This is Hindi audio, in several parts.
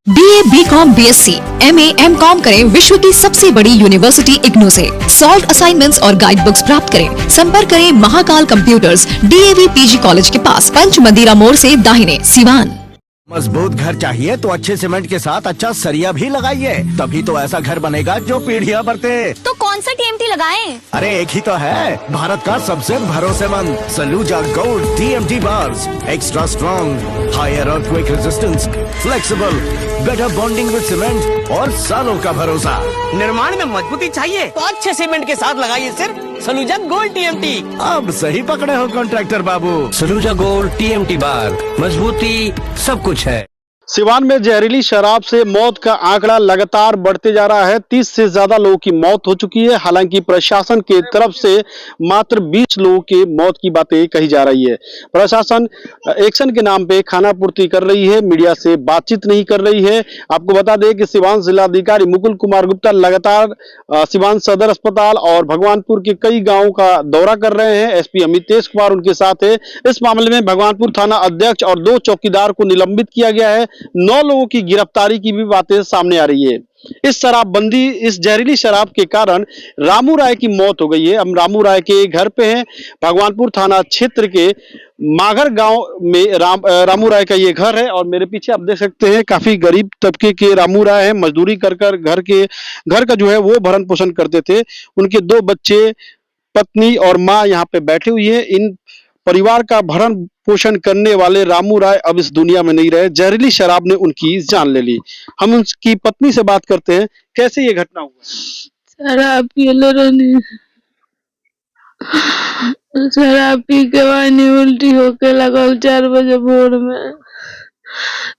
BA, BCom, BSc, MA, MCom करें विश्व की सबसे बड़ी यूनिवर्सिटी इग्नू से। सॉल्व असाइनमेंट्स और गाइड बुक्स प्राप्त करें। संपर्क करें Mahakal computers, DAV PG college के पास, पंच मंदिरा मोड़ से दाहिने, सिवान। मजबूत घर चाहिए तो अच्छे सीमेंट के साथ अच्छा सरिया भी लगाइए, तभी तो ऐसा घर बनेगा जो पीढ़ियां बरते। तो कौन सा TMT लगाएं? अरे एक ही तो है, भारत का सबसे भरोसेमंद Saluja gold TMT bars. Extra strong, higher earthquake resistance, flexible, better bonding with cement और सालों का भरोसा। निर्माण में मजबूती चाहिए तो अच्छे सीमेंट के साथ लगाइए सिर्फ सलूजा गोल्ड TMT। अब सही पकड़े हो कॉन्ट्रैक्टर बाबू। सलूजा गोल्ड TMT बार, मजबूती सब कुछ है। सिवान में जहरीली शराब से मौत का आंकड़ा लगातार बढ़ते जा रहा है। 30 से ज्यादा लोगों की मौत हो चुकी है। हालांकि प्रशासन के तरफ से मात्र 20 लोगों की मौत की बातें कही जा रही है। प्रशासन एक्शन के नाम पे खाना पूर्ति कर रही है, मीडिया से बातचीत नहीं कर रही है। आपको बता दें कि सिवान जिलाधिकारी मुकुल कुमार गुप्ता लगातार सिवान सदर अस्पताल और भगवानपुर के कई गाँवों का दौरा कर रहे हैं। SP अमितेश कुमार उनके साथ है। इस मामले में भगवानपुर थाना अध्यक्ष और 2 चौकीदार को निलंबित किया गया है। 9 लोगों की गिरफ्तारी की भी बातें सामने आ रही है। इस शराबबंदी, इस जहरीली शराब के कारण रामू राय की मौत हो गई है। हम रामू राय के घर पे हैं। भगवानपुर थाना क्षेत्र के माघर गांव में रामू राय का ये घर है और मेरे पीछे आप देख सकते हैं काफी गरीब तबके के रामू राय हैं। मजदूरी कर घर का जो है वो भरण पोषण करते थे। उनके 2 बच्चे, पत्नी और माँ यहाँ पे बैठी हुई है। इन परिवार का भरण पोषण करने वाले रामू राय अब इस दुनिया में नहीं रहे। जहरीली शराब ने उनकी जान ले ली। हम उनकी पत्नी से बात करते हैं, कैसे ये घटना हुआ? शराब पी के वानी उल्टी होके लगल 4 बजे भोर में।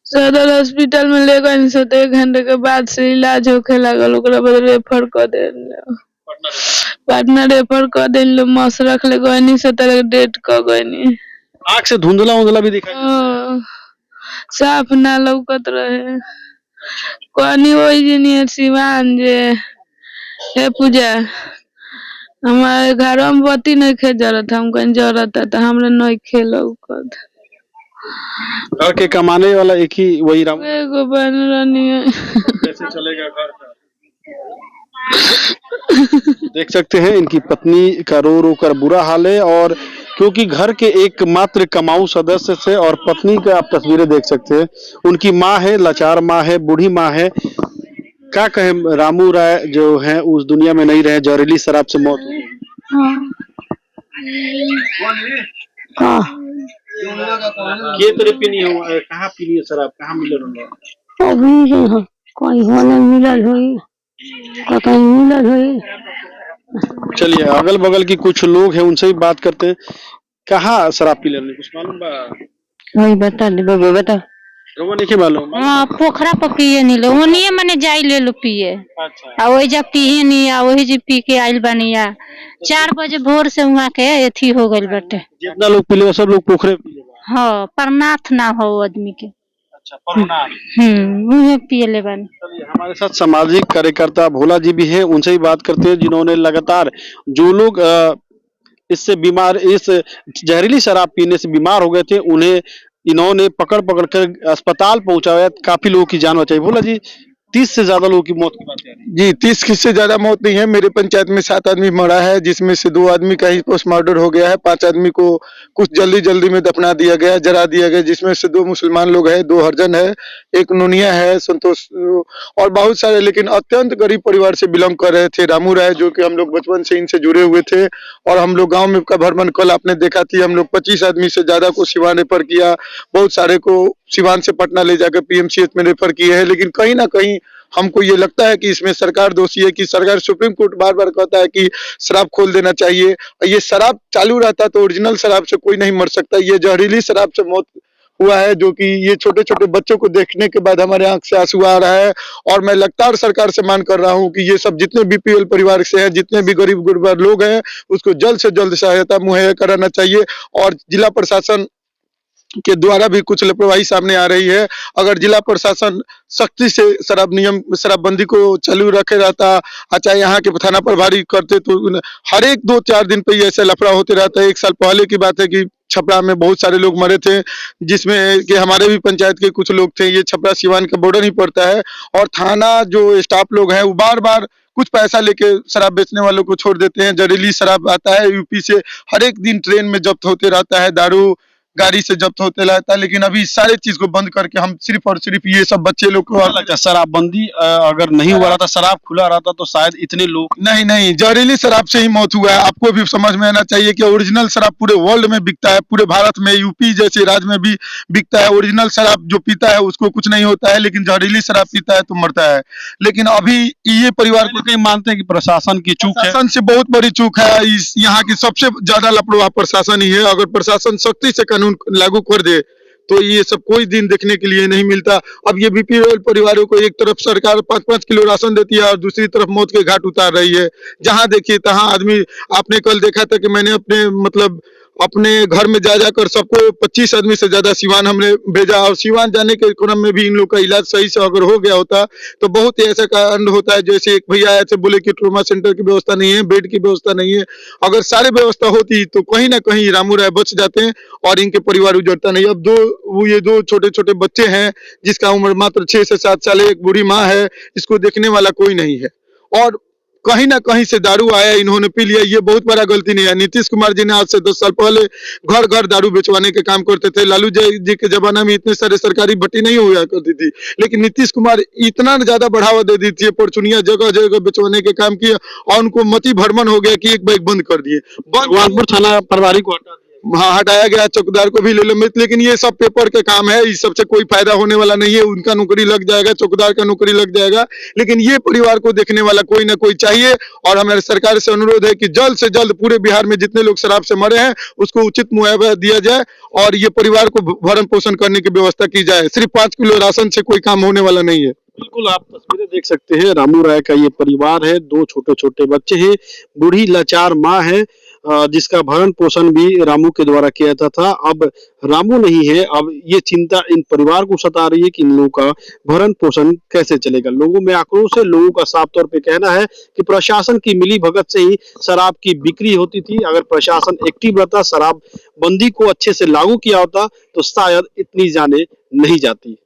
सदर हॉस्पिटल में ले गए से 1 घंटे के बाद से इलाज होके लगल। ओकरा बाद रेफर कर देल, पटना रेफर कर देल। मस रख ले गनी से तरह डेट कर गनी। आँख से धुंधला भी दिखाई, साफ ना लौकत रहे। कनी वही जनी सिवान जे हे पूजा, हमारे घर में बत्ती नहीं खे जरत, हम कहीं जरत है तो हमरे नहीं खेलो। घर के कमाने वाला एक ही वही राम। एगो बन रही है, कैसे चलेगा घर का? देख सकते हैं इनकी पत्नी का रो रो कर बुरा हाल है। और क्योंकि घर के एकमात्र कमाऊ सदस्य से और पत्नी का आप तस्वीरें देख सकते हैं। उनकी माँ है, लाचार माँ है, बूढ़ी माँ है। क्या कहे, रामू राय जो है उस दुनिया में नहीं रहे। जहरीली शराब से मौत हुई। ये तेरे पीनी है, कहाँ पीनी है शराब, कहाँ मिलल? अभी कोई होने मिलल हुई, कहीं मिलल हुई। चलिए अगल बगल की कुछ लोग हैं, उनसे भी बात करते हैं। कहाँ शराब पी लेने, कुछ मालूम बा? वही बता दे बाबा, बता। रोमा नहीं मालूम। हाँ, पोखरा पर पिए नहीं लो, ओनिए मने जाई ले लो पिए। अच्छा। आ वही जब पिए नहीं, आ वही जब पी के आइल बनिया 4 बजे भोर से वहाँ के एथी हो गइल बटे। जितना लोग पी ले सब लोग पोखरे पी ले। हाँ, परनाथ ना हो आदमी के। अच्छा, परनाथ। मुझे पिए ले बन। चलिए हमारे साथ सामाजिक कार्यकर्ता भोला जी भी हैं, उनसे ही बात करते हैं, जिन्होंने लगातार जो लोग इससे बीमार, इस जहरीली शराब पीने से बीमार हो गए थे, उन्हें इन्होंने पकड़ कर अस्पताल पहुंचाया। काफी लोगों की जान बचाई। भोला जी, 30 से ज्यादा लोगों की मौत की बात है जी। 30 से ज्यादा मौत नहीं है। मेरे पंचायत में 7 आदमी मरा है, जिसमें से 2 आदमी का ही पोस्ट मर्डर हो गया है। 5 आदमी को कुछ जल्दी में दफना दिया गया, जला दिया गया, जिसमें से 2 मुसलमान लोग हैं, 2 हरिजन है, 1 नोनिया है, संतोष और बहुत सारे लेकिन अत्यंत गरीब परिवार से बिलोंग कर रहे थे। रामू राय जो कि हम लोग बचपन से इनसे जुड़े हुए थे और हम लोग गाँव में का भ्रमण कल आपने देखा थी। हम लोग 25 आदमी से ज्यादा को सिवान रेफर किया, बहुत सारे को सिवान से पटना ले जाकर PMCH में रेफर किए हैं। लेकिन कहीं ना कहीं हमको ये लगता है कि इसमें सरकार दोषी है कि सरकार, सुप्रीम कोर्ट बार बार कहता है कि शराब खोल देना चाहिए। ये शराब चालू रहता तो ओरिजिनल शराब से कोई नहीं मर सकता। ये जहरीली शराब से मौत हुआ है, जो कि ये छोटे छोटे बच्चों को देखने के बाद हमारे आंख से आंसू आ रहा है। और मैं लगातार सरकार से मांग कर रहा हूँ कि ये सब जितने BPL परिवार से हैं, जितने भी गरीब गुरबा लोग हैं, उसको जल्द से जल्द सहायता मुहैया कराना चाहिए। और जिला प्रशासन के द्वारा भी कुछ लापरवाही सामने आ रही है। अगर जिला प्रशासन सख्ती से शराबबंदी को चालू रखे रहता, अच्छा यहाँ के थाना प्रभारी करते, तो हर एक 2-4 दिन पे ऐसे लफड़ा होते रहता है। 1 साल पहले की बात है कि छपरा में बहुत सारे लोग मरे थे, जिसमें कि हमारे भी पंचायत के कुछ लोग थे। ये छपरा सिवान का बॉर्डर ही पड़ता है और थाना जो स्टाफ लोग हैं वो बार बार कुछ पैसा लेके शराब बेचने वालों को छोड़ देते हैं। जहरीली शराब आता है यूपी से, हर एक दिन ट्रेन में जब्त होते रहता है, दारू गाड़ी से जब्त होते रहता है। लेकिन अभी सारे चीज को बंद करके हम सिर्फ और सिर्फ ये सब बच्चे लोग को अच्छा, शराबबंदी अगर नहीं हुआ रहता, शराब खुला रहता तो शायद इतने लोग नहीं, जहरीली शराब से ही मौत हुआ है। आपको भी समझ में आना चाहिए कि ओरिजिनल शराब पूरे वर्ल्ड में बिकता है, पूरे भारत में, यूपी जैसे राज्य में भी बिकता है। ओरिजिनल शराब जो पीता है उसको कुछ नहीं होता है, लेकिन जहरीली शराब पीता है तो मरता है। लेकिन अभी ये परिवार को कहीं मानते हैं कि प्रशासन की चूक है। प्रशासन से बहुत बड़ी चूक है। इस यहाँ की सबसे ज्यादा लापरवाह प्रशासन ही है। अगर प्रशासन सख्ती से कानून लागू कर दे तो ये सब कोई दिन देखने के लिए नहीं मिलता। अब ये बीपीएल परिवारों को एक तरफ सरकार 5-5 किलो राशन देती है और दूसरी तरफ मौत के घाट उतार रही है। जहां देखिए तहां आदमी, आपने कल देखा था कि मैंने अपने घर में जा जाकर सबको 25 आदमी से ज्यादा सिवान हमने भेजा, और सिवान जाने के क्रम में भी इन लोग का इलाज सही से अगर हो गया होता तो बहुत ही ऐसा कांड होता है। जैसे एक भैया आए थे, बोले कि ट्रोमा सेंटर की व्यवस्था नहीं है, बेड की व्यवस्था नहीं है। अगर सारी व्यवस्था होती तो कहीं ना कहीं रामू राय बच जाते हैं और इनके परिवार उजड़ता नहीं। अब ये दो छोटे छोटे बच्चे हैं जिसका उम्र मात्र 6 से 7 साल है, एक बूढ़ी माँ है, इसको देखने वाला कोई नहीं है। और कहीं ना कहीं से दारू आया, इन्होंने पी लिया, ये बहुत बड़ा गलती नहीं है। नीतीश कुमार जी ने आज से 10 साल पहले घर घर दारू बेचवाने के काम करते थे। लालू जी के जमाना में इतने सारे सरकारी भट्टी नहीं हुआ करती थी, लेकिन नीतीश कुमार इतना ज्यादा बढ़ावा दे दी थी, परचुनिया जगह जगह बेचवाने के काम किया और उनको मति भ्रमण हो गया कि एक बैग बंद कर दिए। भगवानपुर थाना प्रभारी को हटा दिया, हाँ हटाया गया, चौकीदार को भी ले लंबित। लेकिन ये सब पेपर के काम है, इस सबसे कोई फायदा होने वाला नहीं है। उनका नौकरी लग जाएगा, चौकीदार का नौकरी लग जाएगा, लेकिन ये परिवार को देखने वाला कोई ना कोई चाहिए। और हमारे सरकार से अनुरोध है कि जल्द से जल्द पूरे बिहार में जितने लोग शराब से मरे हैं उसको उचित मुआवजा दिया जाए और ये परिवार को भरण पोषण करने की व्यवस्था की जाए। सिर्फ 5 किलो राशन से कोई काम होने वाला नहीं है। बिल्कुल, आप तस्वीरें देख सकते हैं। रामू राय का ये परिवार है, 2 छोटे छोटे बच्चे हैं, बूढ़ी लाचार माँ है जिसका भरण पोषण भी रामू के द्वारा किया जाता था। अब रामू नहीं है, अब ये चिंता इन परिवार को सता रही है कि इन लोगों का भरण पोषण कैसे चलेगा। लोगों में आक्रोश है, लोगों का साफ तौर पे कहना है कि प्रशासन की मिली भगत से ही शराब की बिक्री होती थी। अगर प्रशासन एक्टिव रहता, शराब बंदी को अच्छे से लागू किया होता तो शायद इतनी जाने नहीं जाती।